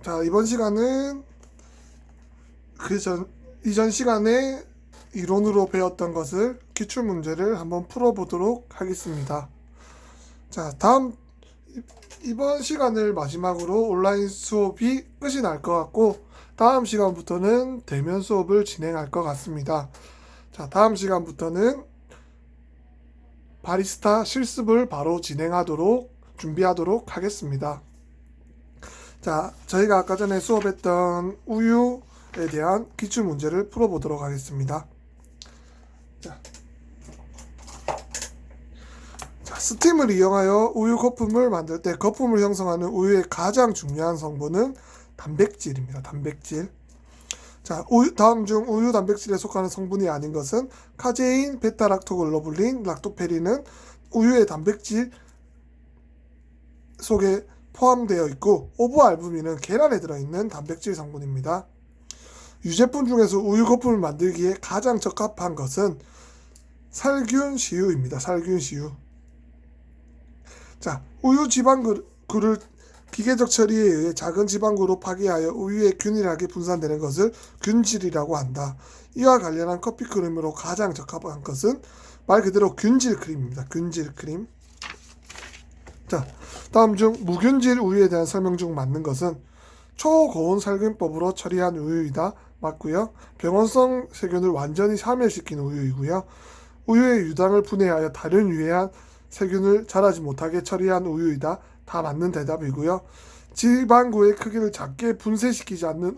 자, 이번 시간은 이전 시간에 이론으로 배웠던 것을 기출 문제를 한번 풀어보도록 하겠습니다. 자, 이번 시간을 마지막으로 온라인 수업이 끝이 날 것 같고, 다음 시간부터는 대면 수업을 진행할 것 같습니다. 자, 다음 시간부터는 바리스타 실습을 바로 준비하도록 하겠습니다. 자, 저희가 아까 전에 수업했던 우유에 대한 기출 문제를 풀어보도록 하겠습니다. 자, 스팀을 이용하여 우유 거품을 만들 때 거품을 형성하는 우유의 가장 중요한 성분은 단백질입니다. 단백질. 자, 다음 중 우유 단백질에 속하는 성분이 아닌 것은 카제인, 베타락토글로불린, 락토페린은 우유의 단백질 속에 포함되어 있고, 오브알부민은 계란에 들어있는 단백질 성분입니다. 유제품 중에서 우유 거품을 만들기에 가장 적합한 것은 살균시유입니다. 살균시유. 자, 우유 지방구를 기계적 처리에 의해 작은 지방구로 파괴하여 우유에 균일하게 분산되는 것을 균질이라고 한다. 이와 관련한 커피 크림으로 가장 적합한 것은 말 그대로 균질 크림입니다. 균질 크림. 자, 다음 중 무균질 우유에 대한 설명 중 맞는 것은 초고온 살균법으로 처리한 우유이다. 맞고요. 병원성 세균을 완전히 사멸시킨 우유이고요. 우유의 유당을 분해하여 다른 유해한 세균을 자라지 못하게 처리한 우유이다. 다 맞는 대답이고요. 지방구의 크기를 작게 분쇄시키지 않는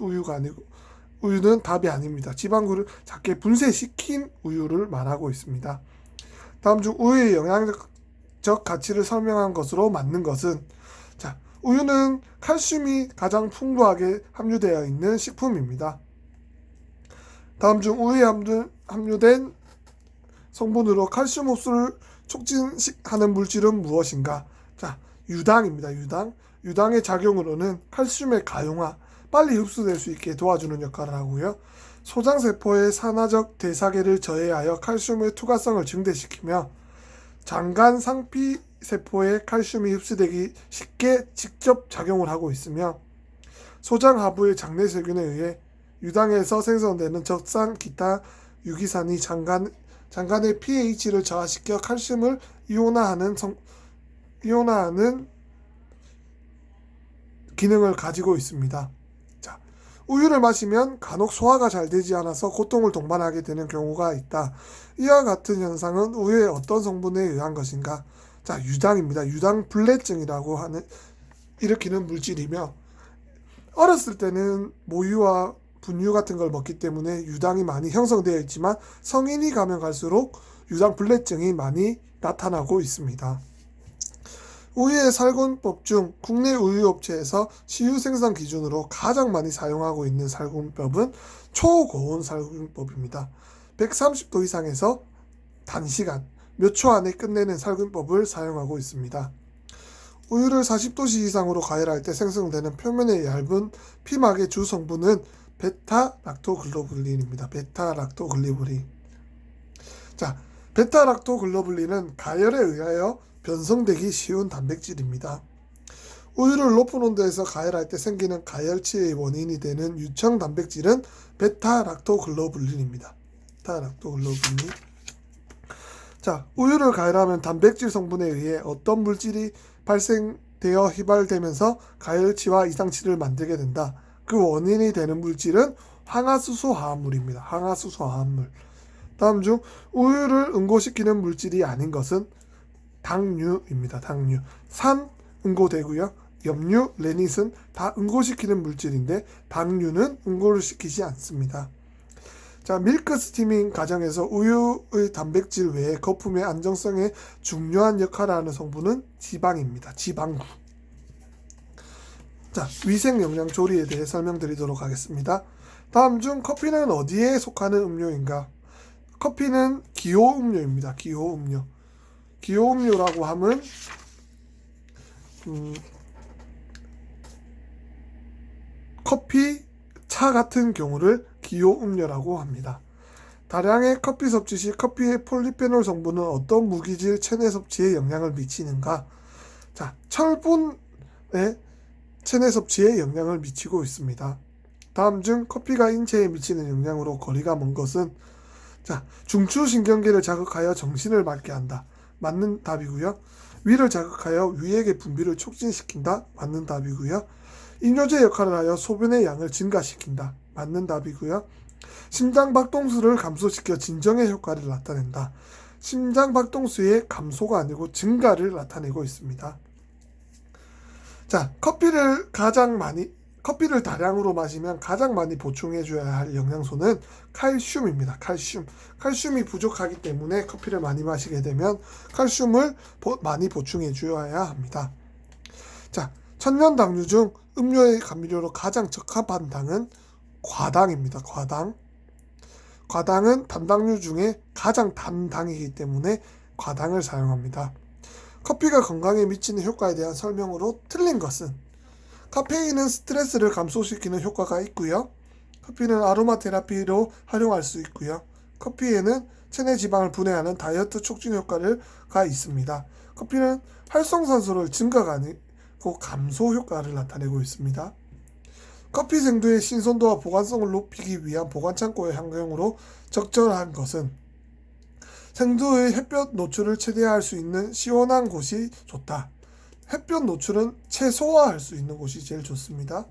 우유는 답이 아닙니다. 지방구를 작게 분쇄시킨 우유를 말하고 있습니다. 다음 중 우유의 영양적 가치를 설명한 것으로 맞는 것은, 자, 우유는 칼슘이 가장 풍부하게 함유되어 있는 식품입니다. 다음 중 우유에 함유된 성분으로 칼슘 흡수를 촉진하는 물질은 무엇인가? 자, 유당입니다. 유당의 작용으로는 칼슘의 가용화, 빨리 흡수될 수 있게 도와주는 역할을 하고요. 소장세포의 산화적 대사계를 저해하여 칼슘의 투과성을 증대시키며 장간 상피세포에 칼슘이 흡수되기 쉽게 직접 작용을 하고 있으며, 소장 하부의 장내세균에 의해 유당에서 생성되는 적산 기타 유기산이 장간의 pH를 저하시켜 칼슘을 이온화하는 기능을 가지고 있습니다. 자, 우유를 마시면 간혹 소화가 잘 되지 않아서 고통을 동반하게 되는 경우가 있다. 이와 같은 현상은 우유의 어떤 성분에 의한 것인가? 자, 유당입니다. 유당불내증이라고 일으키는 물질이며, 어렸을 때는 모유와 분유 같은 걸 먹기 때문에 유당이 많이 형성되어 있지만 성인이 가면 갈수록 유당불내증이 많이 나타나고 있습니다. 우유의 살균법 중 국내 우유업체에서 시유 생산 기준으로 가장 많이 사용하고 있는 살균법은 초고온 살균법입니다. 130도 이상에서 단시간, 몇 초 안에 끝내는 살균법을 사용하고 있습니다. 우유를 40도씨 이상으로 가열할 때 생성되는 표면의 얇은 피막의 주 성분은 베타락토글로불린입니다. 베타락토글로불린. 자, 베타락토글로불린은 가열에 의하여 변성되기 쉬운 단백질입니다. 우유를 높은 온도에서 가열할 때 생기는 가열치의 원인이 되는 유청 단백질은 베타락토글로불린입니다. 베타락토글로불린. 자, 우유를 가열하면 단백질 성분에 의해 어떤 물질이 발생되어 휘발되면서 가열치와 이상치를 만들게 된다. 그 원인이 되는 물질은 황화수소 화합물입니다. 황화수소 화합물. 다음 중 우유를 응고시키는 물질이 아닌 것은 당류입니다. 당류. 산 응고되고요. 염류, 레닛은 다 응고시키는 물질인데 당류는 응고를 시키지 않습니다. 자, 밀크 스티밍 과정에서 우유의 단백질 외에 거품의 안정성에 중요한 역할을 하는 성분은 지방입니다. 지방구. 자, 위생 영양 조리에 대해 설명드리도록 하겠습니다. 다음 중 커피는 어디에 속하는 음료인가? 커피는 기호 음료입니다. 기호 음료. 기호 음료라고 하면 커피, 차 같은 경우를 기호 음료라고 합니다. 다량의 커피 섭취 시 커피의 폴리페놀 성분은 어떤 무기질 체내 섭취에 영향을 미치는가? 자, 철분의 체내 섭취에 영향을 미치고 있습니다. 다음 중 커피가 인체에 미치는 영향으로 거리가 먼 것은 중추신경계를 자극하여 정신을 맑게 한다. 맞는 답이고요. 위를 자극하여 위액의 분비를 촉진시킨다. 맞는 답이고요. 이뇨제 역할을 하여 소변의 양을 증가시킨다. 맞는 답이고요. 심장 박동수를 감소시켜 진정의 효과를 나타낸다. 심장 박동수의 감소가 아니고 증가를 나타내고 있습니다. 커피를 다량으로 마시면 가장 많이 보충해줘야 할 영양소는 칼슘입니다. 칼슘이 부족하기 때문에 커피를 많이 마시게 되면 칼슘을 많이 보충해줘야 합니다. 천연 당류 중 음료의 감미료로 가장 적합한 당은 과당입니다. 과당은 단당류 중에 가장 단 당이기 때문에 과당을 사용합니다. 커피가 건강에 미치는 효과에 대한 설명으로 틀린 것은 카페인은 스트레스를 감소시키는 효과가 있고요. 커피는 아로마 테라피로 활용할 수 있고요. 커피에는 체내 지방을 분해하는 다이어트 촉진 효과가 있습니다. 커피는 활성산소를 증가가 아니고 감소 효과를 나타내고 있습니다. 커피 생두의 신선도와 보관성을 높이기 위한 보관창고의 환경으로 적절한 것은 생두의 햇볕 노출을 최대화할 수 있는 시원한 곳이 좋다. 햇볕 노출은 최소화할 수 있는 곳이 제일 좋습니다.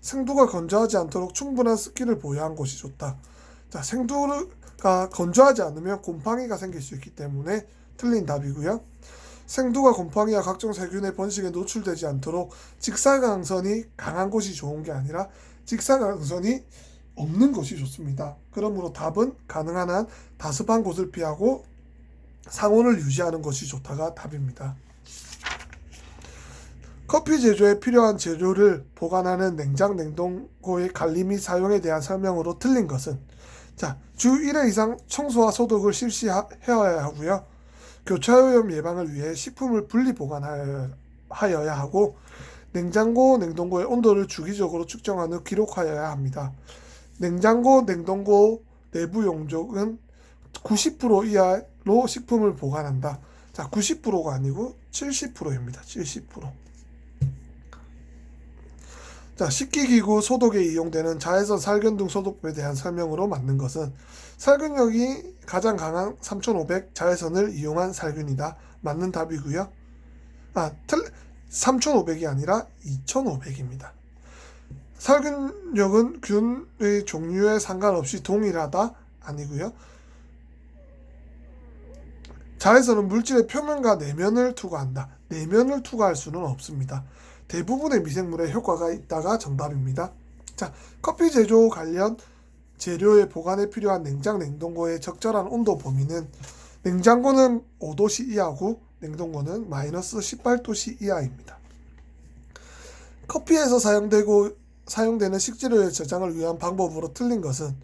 생두가 건조하지 않도록 충분한 습기를 보유한 곳이 좋다. 생두가 건조하지 않으면 곰팡이가 생길 수 있기 때문에 틀린 답이고요. 생두가 곰팡이와 각종 세균의 번식에 노출되지 않도록 직사광선이 강한 곳이 좋은 게 아니라 직사광선이 없는 곳이 좋습니다. 그러므로 답은 가능한 한 다습한 곳을 피하고 상온을 유지하는 것이 좋다가 답입니다. 커피 제조에 필요한 재료를 보관하는 냉장 냉동고의 관리 및 사용에 대한 설명으로 틀린 것은 주 1회 이상 청소와 소독을 실시하여야 하고요. 교차오염 예방을 위해 식품을 분리 보관하여야 하고 냉장고 냉동고의 온도를 주기적으로 측정한 후 기록하여야 합니다. 냉장고 냉동고 내부 용적은 90% 이하로 식품을 보관한다. 90%가 아니고 70%입니다. 70%. 식기기구 소독에 이용되는 자외선 살균 등 소독법에 대한 설명으로 맞는 것은 살균력이 가장 강한 3500 자외선을 이용한 살균이다. 맞는 답이고요. 3500이 아니라 2500입니다. 살균력은 균의 종류에 상관없이 동일하다. 아니고요. 자외선은 물질의 표면과 내면을 투과한다. 내면을 투과할 수는 없습니다. 대부분의 미생물에 효과가 있다가 정답입니다. 커피 제조 관련 재료의 보관에 필요한 냉장 냉동고의 적절한 온도 범위는 냉장고는 5도씨 이하고 냉동고는 마이너스 18도씨 이하입니다. 커피에서 사용되는 식재료의 저장을 위한 방법으로 틀린 것은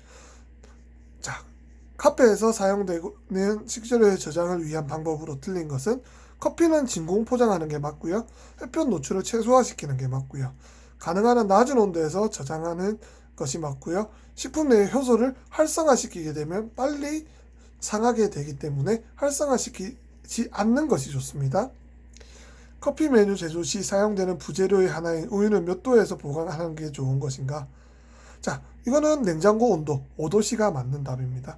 카페에서 사용되는 식재료의 저장을 위한 방법으로 틀린 것은 커피는 진공 포장하는 게 맞고요. 햇볕 노출을 최소화시키는 게 맞고요. 가능한 한 낮은 온도에서 저장하는 것이 맞고요. 식품 내의 효소를 활성화시키게 되면 빨리 상하게 되기 때문에 활성화시키지 않는 것이 좋습니다. 커피 메뉴 제조 시 사용되는 부재료의 하나인 우유는 몇 도에서 보관하는 게 좋은 것인가? 이거는 냉장고 온도 5도씨가 맞는 답입니다.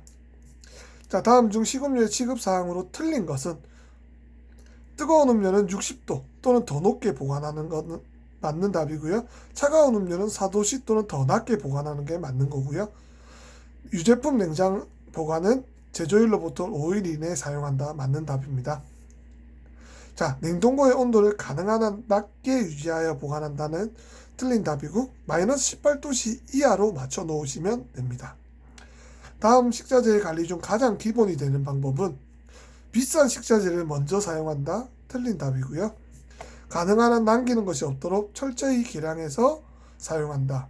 다음 중 식음료의 취급사항으로 틀린 것은 뜨거운 음료는 60도 또는 더 높게 보관하는 것은 맞는 답이고요. 차가운 음료는 4도씨 또는 더 낮게 보관하는 게 맞는 거고요. 유제품 냉장 보관은 제조일로부터 5일 이내에 사용한다. 맞는 답입니다. 냉동고의 온도를 가능한 한 낮게 유지하여 보관한다는 틀린 답이고 마이너스 18도씨 이하로 맞춰 놓으시면 됩니다. 다음 식자재 관리 중 가장 기본이 되는 방법은 비싼 식자재를 먼저 사용한다. 틀린 답이고요. 가능한 한 남기는 것이 없도록 철저히 계량해서 사용한다.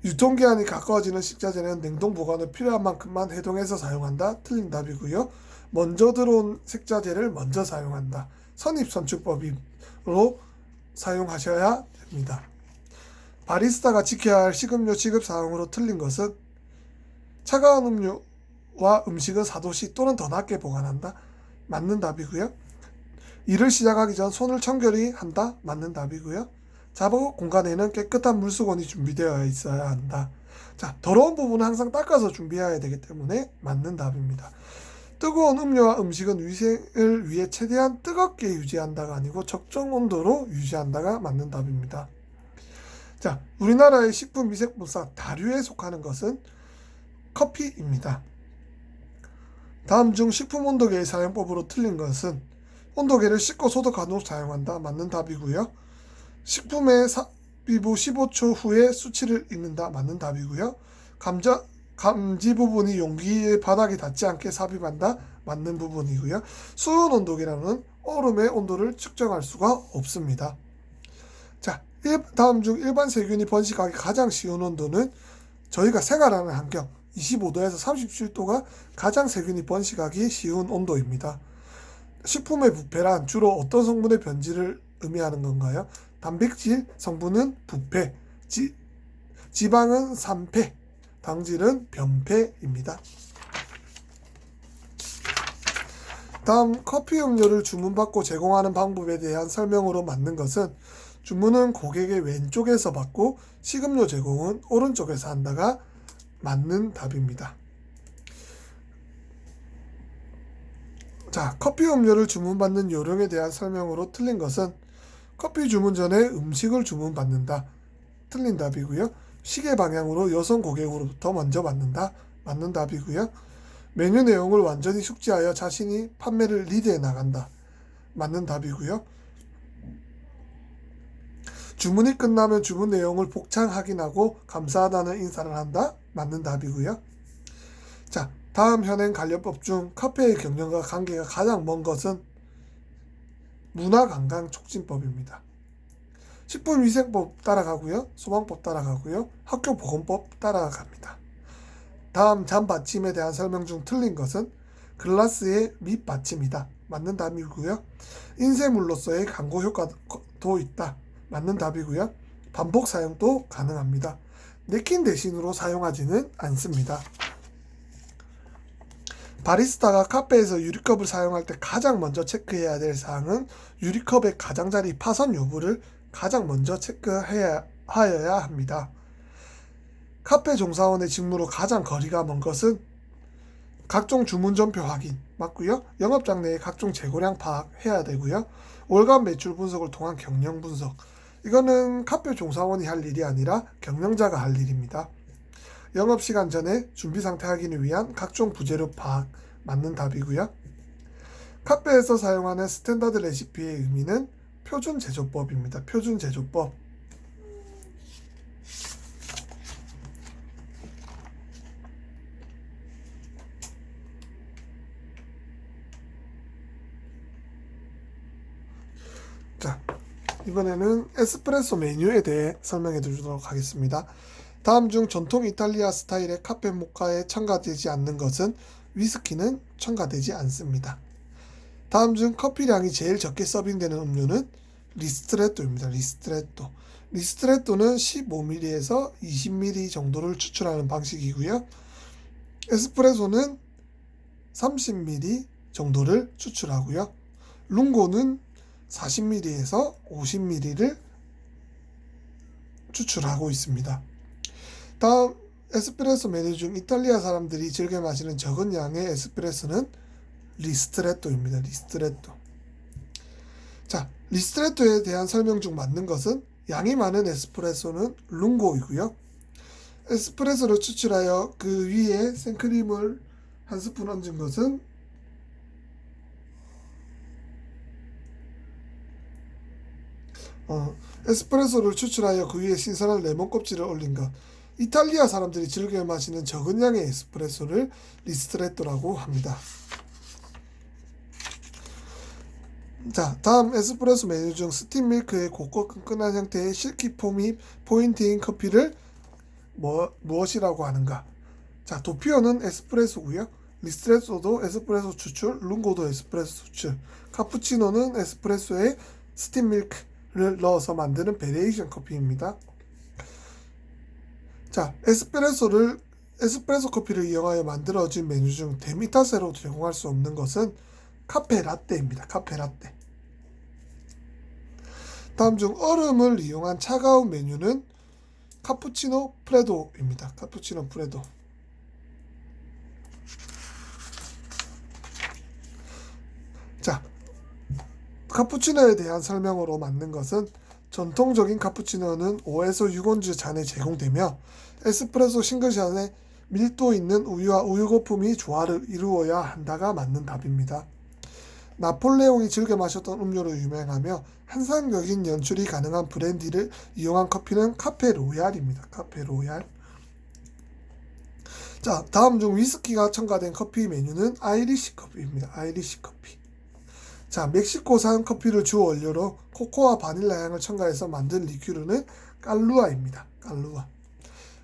유통기한이 가까워지는 식자재는 냉동 보관을 필요한 만큼만 해동해서 사용한다. 틀린 답이고요. 먼저 들어온 식자재를 먼저 사용한다. 선입선출법으로 사용하셔야 됩니다. 바리스타가 지켜야 할 식음료 취급사항으로 틀린 것은 차가운 음료와 음식은 4도씨 또는 더 낮게 보관한다. 맞는 답이고요. 일을 시작하기 전 손을 청결히 한다. 맞는 답이고요. 작업 공간에는 깨끗한 물수건이 준비되어 있어야 한다. 자, 더러운 부분은 항상 닦아서 준비해야 되기 때문에 맞는 답입니다. 뜨거운 음료와 음식은 위생을 위해 최대한 뜨겁게 유지한다가 아니고 적정 온도로 유지한다가 맞는 답입니다. 자, 우리나라의 식품위생법상 다류에 속하는 것은 커피입니다. 다음 중 식품온도계의 사용법으로 틀린 것은 온도계를 씻고 소독한 후 사용한다. 맞는 답이고요. 식품의 삽입 후 15초 후에 수치를 읽는다. 맞는 답이고요. 감지 부분이 용기의 바닥에 닿지 않게 삽입한다. 맞는 부분이고요. 수온 온도계라는 얼음의 온도를 측정할 수가 없습니다. 자, 다음 중 일반 세균이 번식하기 가장 쉬운 온도는 저희가 생활하는 환경 25도에서 37도가 가장 세균이 번식하기 쉬운 온도입니다. 식품의 부패란 주로 어떤 성분의 변질을 의미하는 건가요? 단백질 성분은 부패, 지방은 산패, 당질은 변패입니다. 다음 커피 음료를 주문받고 제공하는 방법에 대한 설명으로 맞는 것은 주문은 고객의 왼쪽에서 받고 식음료 제공은 오른쪽에서 한다가 맞는 답입니다. 자, 커피 음료를 주문받는 요령에 대한 설명으로 틀린 것은 커피 주문 전에 음식을 주문받는다. 틀린 답이고요. 시계 방향으로 여성 고객으로부터 먼저 받는다. 맞는 답이고요. 메뉴 내용을 완전히 숙지하여 자신이 판매를 리드해 나간다. 맞는 답이고요. 주문이 끝나면 주문 내용을 복창 확인하고 감사하다는 인사를 한다. 맞는 답이고요. 자, 다음 현행 관련법 중 카페의 경영과 관계가 가장 먼 것은 문화관광촉진법입니다. 식품위생법 따라가고요. 소방법 따라가고요. 학교보건법 따라갑니다. 다음 잔받침에 대한 설명 중 틀린 것은 글라스의 밑받침이다. 맞는 답이고요. 인쇄물로서의 광고 효과도 있다. 맞는 답이고요. 반복 사용도 가능합니다. 냅킨 대신으로 사용하지는 않습니다. 바리스타가 카페에서 유리컵을 사용할 때 가장 먼저 체크해야 될 사항은 유리컵의 가장자리 파손 여부를 가장 먼저 체크하여야 합니다. 카페 종사원의 직무로 가장 거리가 먼 것은 각종 주문 전표 확인 맞고요. 영업장 내의 각종 재고량 파악해야 되고요. 월간 매출 분석을 통한 경영 분석, 이거는 카페 종사원이 할 일이 아니라 경영자가 할 일입니다. 영업시간 전에 준비 상태 확인을 위한 각종 부재료 파악, 맞는 답이고요. 카페에서 사용하는 스탠다드 레시피의 의미는 표준 제조법입니다. 표준 제조법. 자, 이번에는 에스프레소 메뉴에 대해 설명해 드리도록 하겠습니다. 다음 중 전통 이탈리아 스타일의 카페 모카에 첨가되지 않는 것은 위스키는 첨가되지 않습니다. 다음 중 커피량이 제일 적게 서빙되는 음료는 리스트레토입니다. 리스트레토는 15ml에서 20ml 정도를 추출하는 방식이고요. 에스프레소는 30ml 정도를 추출하고요. 룽고는 40ml에서 50ml를 추출하고 있습니다. 다음 에스프레소 메뉴 중 이탈리아 사람들이 즐겨 마시는 적은 양의 에스프레소는 리스트레토입니다. 자, 리스트레토에 대한 설명 중 맞는 것은 양이 많은 에스프레소는 룽고이고요. 에스프레소를 추출하여 그 위에 생크림을 한 스푼 얹은 것은 에스프레소를 추출하여 그 위에 신선한 레몬 껍질을 올린 것. 이탈리아 사람들이 즐겨 마시는 적은 양의 에스프레소를 리스트레토라고 합니다. 자, 다음 에스프레소 메뉴 중 스팀 밀크의 곱고 끈끈한 형태의 실키 폼이 포인트인 커피를 무엇이라고 하는가? 자, 도피오는 에스프레소고요. 리스트레토도 에스프레소 추출, 룽고도 에스프레소 추출, 카푸치노는 에스프레소에 스팀 밀크를 넣어서 만드는 베리에이션 커피입니다. 자, 에스프레소 커피를 이용하여 만들어진 메뉴 중 데미타세로 제공할 수 없는 것은 카페 라떼입니다. 카페 라떼. 다음 중 얼음을 이용한 차가운 메뉴는 카푸치노 프레도입니다. 카푸치노 프레도. 자, 카푸치노에 대한 설명으로 맞는 것은 전통적인 카푸치노는 5에서 6온즈 잔에 제공되며 에스프레소 싱글샷에 밀도 있는 우유와 우유 거품이 조화를 이루어야 한다가 맞는 답입니다. 나폴레옹이 즐겨 마셨던 음료로 유명하며 환상적인 연출이 가능한 브랜디를 이용한 커피는 카페 로얄입니다. 카페 로얄. 자, 다음 중 위스키가 첨가된 커피 메뉴는 아이리시 커피입니다. 아이리시 커피. 자, 멕시코산 커피를 주 원료로 코코아 바닐라 향을 첨가해서 만든 리큐르는 깔루아입니다. 깔루아.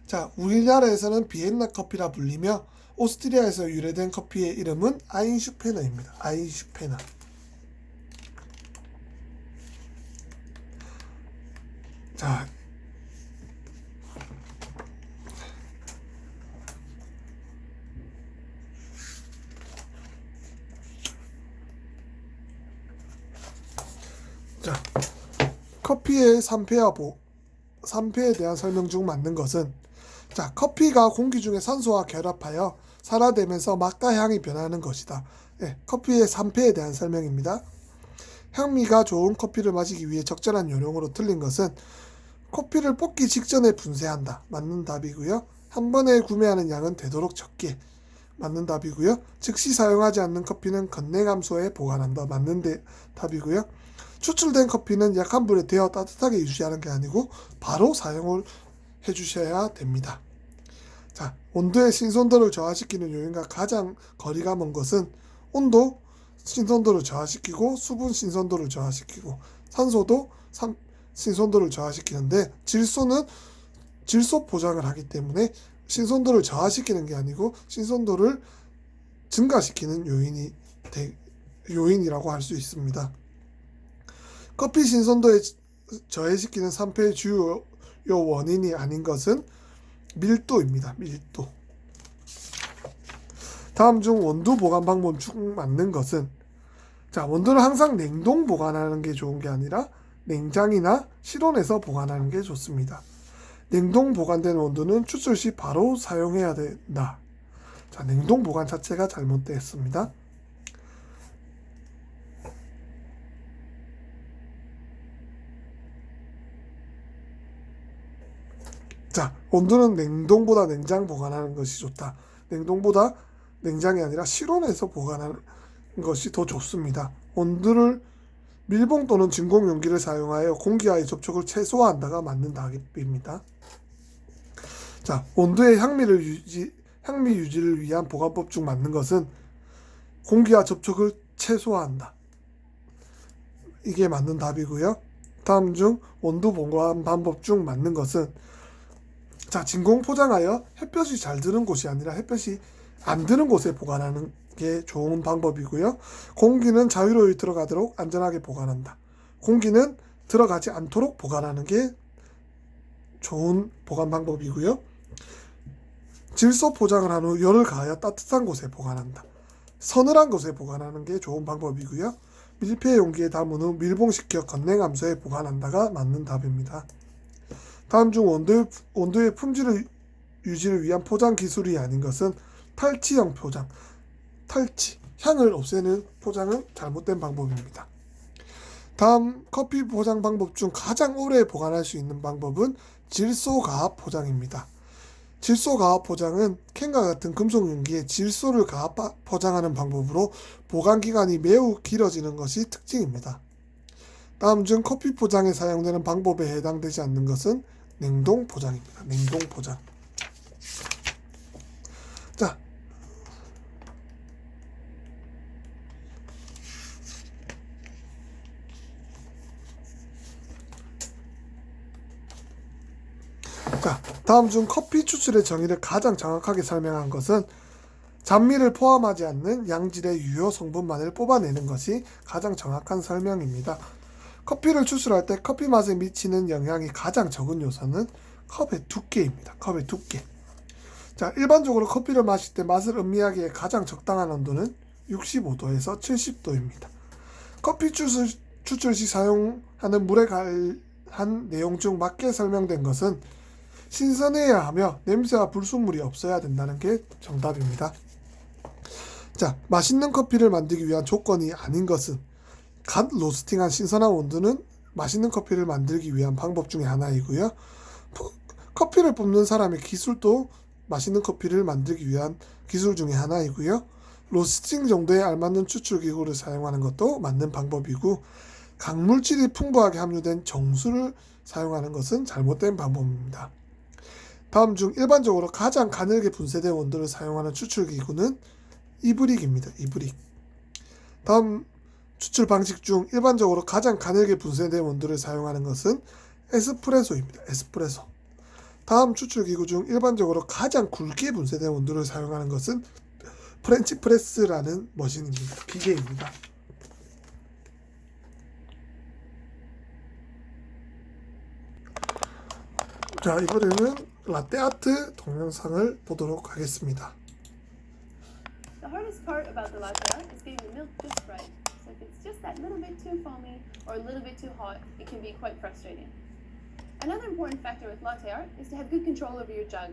자, 우리나라에서는 비엔나 커피라 불리며 오스트리아에서 유래된 커피의 이름은 아인슈페너입니다. 아인슈페너. 자, 커피의 3폐에 대한 설명 중 맞는 것은 자, 커피가 공기 중에 산소와 결합하여 산화되면서 맛과 향이 변하는 것이다. 네, 커피의 3폐에 대한 설명입니다. 향미가 좋은 커피를 마시기 위해 적절한 요령으로 틀린 것은 커피를 볶기 직전에 분쇄한다. 맞는 답이고요. 한 번에 구매하는 양은 되도록 적게. 맞는 답이고요. 즉시 사용하지 않는 커피는 건냉함소에 보관한다. 맞는 답이고요. 추출된 커피는 약한 불에 데워 따뜻하게 유지하는 게 아니고 바로 사용을 해주셔야 됩니다. 자, 온도의 신선도를 저하시키는 요인과 가장 거리가 먼 것은 온도 신선도를 저하시키고 수분 신선도를 저하시키고 산소도 신선도를 저하시키는데 질소 포장을 하기 때문에 신선도를 저하시키는 게 아니고 신선도를 증가시키는 요인이라고 할 수 있습니다. 커피 신선도에 저해시키는 3폐의 주요 원인이 아닌 것은 밀도입니다. 밀도. 다음 중 원두 보관 방법 중 맞는 것은 자, 원두는 항상 냉동 보관하는 게 좋은 게 아니라 냉장이나 실온에서 보관하는 게 좋습니다. 냉동 보관된 원두는 추출 시 바로 사용해야 된다. 자, 냉동 보관 자체가 잘못되었습니다. 자, 온도는 냉동보다 냉장 보관하는 것이 좋다. 냉동보다 냉장이 아니라 실온에서 보관하는 것이 더 좋습니다. 온도를 밀봉 또는 진공 용기를 사용하여 공기와의 접촉을 최소화한다가 맞는 답입니다. 자, 온도의 향미 유지를 위한 보관법 중 맞는 것은 공기와 접촉을 최소화한다. 이게 맞는 답이고요. 다음 중 온도 보관 방법 중 맞는 것은 자, 진공 포장하여 햇볕이 잘 드는 곳이 아니라 햇볕이 안 드는 곳에 보관하는 게 좋은 방법이고요. 공기는 자유로이 들어가도록 안전하게 보관한다. 공기는 들어가지 않도록 보관하는 게 좋은 보관 방법이고요. 질소 포장을 한 후 열을 가하여 따뜻한 곳에 보관한다. 서늘한 곳에 보관하는 게 좋은 방법이고요. 밀폐 용기에 담은 후 밀봉시켜 건냉함소에 보관한다가 맞는 답입니다. 다음 중 온도의 품질 유지를 위한 포장 기술이 아닌 것은 탈취형 포장. 향을 없애는 포장은 잘못된 방법입니다. 다음 커피 포장 방법 중 가장 오래 보관할 수 있는 방법은 질소 가압 포장입니다. 질소 가압 포장은 캔과 같은 금속 용기에 질소를 가압 포장하는 방법으로 보관 기간이 매우 길어지는 것이 특징입니다. 다음 중 커피 포장에 사용되는 방법에 해당되지 않는 것은 냉동 포장입니다. 냉동 포장. 자, 다음 중 커피 추출의 정의를 가장 정확하게 설명한 것은 잔미를 포함하지 않는 양질의 유효 성분만을 뽑아내는 것이 가장 정확한 설명입니다. 커피를 추출할 때 커피 맛에 미치는 영향이 가장 적은 요소는 컵의 두께입니다. 컵의 두께. 자, 일반적으로 커피를 마실 때 맛을 음미하기에 가장 적당한 온도는 65도에서 70도입니다. 커피 추출 시 사용하는 물에 관한 내용 중 맞게 설명된 것은 신선해야 하며 냄새와 불순물이 없어야 된다는 게 정답입니다. 자, 맛있는 커피를 만들기 위한 조건이 아닌 것은 갓 로스팅한 신선한 원두는 맛있는 커피를 만들기 위한 방법 중에 하나이고요. 커피를 뽑는 사람의 기술도 맛있는 커피를 만들기 위한 기술 중에 하나이고요. 로스팅 정도에 알맞는 추출 기구를 사용하는 것도 맞는 방법이고, 강물질이 풍부하게 함유된 정수를 사용하는 것은 잘못된 방법입니다. 다음 중 일반적으로 가장 가늘게 분쇄된 원두를 사용하는 추출 기구는 이브릭입니다. 이브릭. 다음 추출 방식 중 일반적으로 가장 가늘게 분쇄된 원두를 사용하는 것은 에스프레소입니다. 에스프레소. 다음 추출 기구 중 일반적으로 가장 굵게 분쇄된 원두를 사용하는 것은 프렌치 프레스라는 머신입니다. 기계입니다. 자, 이번에는 라떼 아트 동영상을 보도록 하겠습니다. The hardest part about the latte art is getting the milk just right. So if it's just that little bit too foamy or a little bit too hot, it can be quite frustrating. Another important factor with latte art is to have good control over your jug.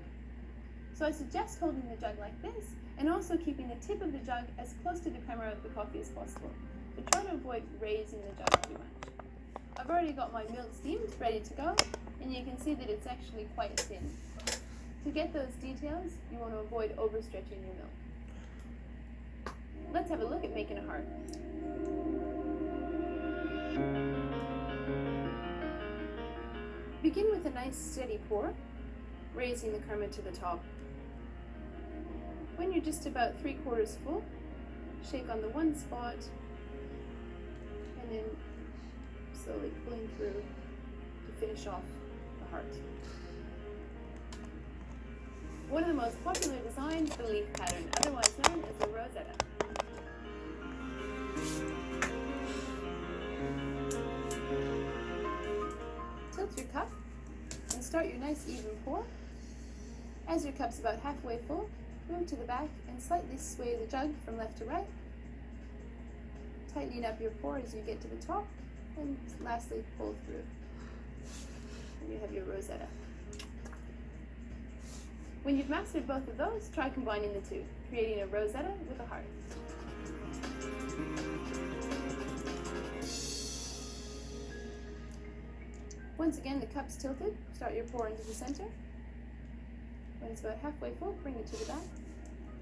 So I suggest holding the jug like this and also keeping the tip of the jug as close to the crema of the coffee as possible. So try to avoid raising the jug too much. I've already got my milk steamed, ready to go, and you can see that it's actually quite thin. To get those details, you want to avoid overstretching your milk. Let's have a look at making a heart. Begin with a nice steady pour, raising the crema to the top. When you're just about 3/4 full, shake on the one spot and then slowly pulling through to finish off the heart. One of the most popular designs is the leaf pattern, otherwise known as the Rosetta. Tilt your cup and start your nice even pour. As your cup's about halfway full, move to the back and slightly sway the jug from left to right. Tightening up your pour as you get to the top, and lastly pull through. And you have your Rosetta. When you've mastered both of those, try combining the two, creating a Rosetta with a heart. Once again, the cup's tilted. Start your pour into the center. When it's about halfway full, bring it to the back.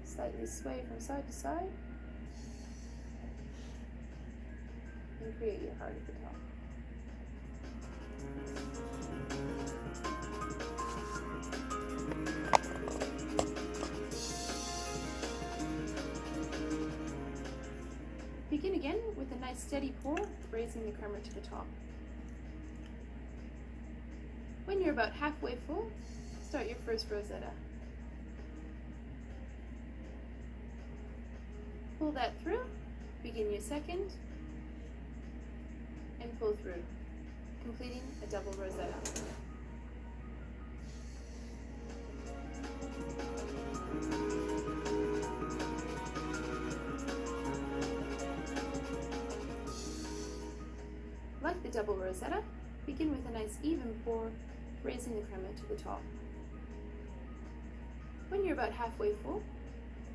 Slightly sway from side to side. And create your heart at the top. Begin again with a nice steady pour, raising the crema to the top. When you're about halfway full, start your first Rosetta. Pull that through, begin your second, and pull through, completing a double Rosetta. Like the double Rosetta, begin with a nice even pour, raising the crema to the top. When you're about halfway full,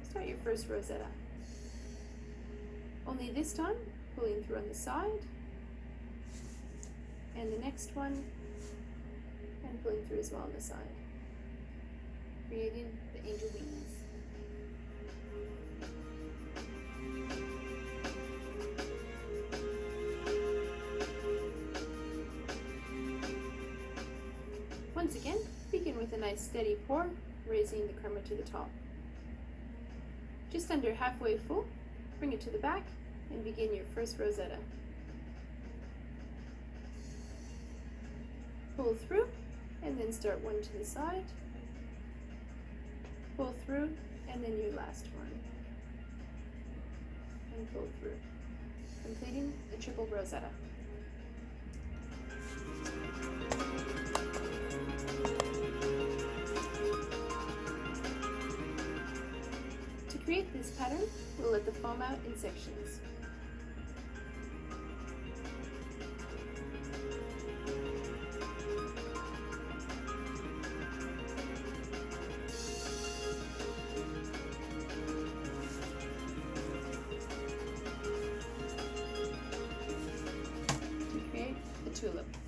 start your first Rosetta. Only this time, pulling through on the side, and the next one, and pulling through as well on the side, creating the angel wings. Once again, begin with a nice steady pour, raising the crema to the top. Just under halfway full, bring it to the back and begin your first Rosetta. Pull through and then start one to the side. Pull through and then your last one. And pull through, completing the triple Rosetta. To create this pattern, we'll let the foam out in sections. tulip.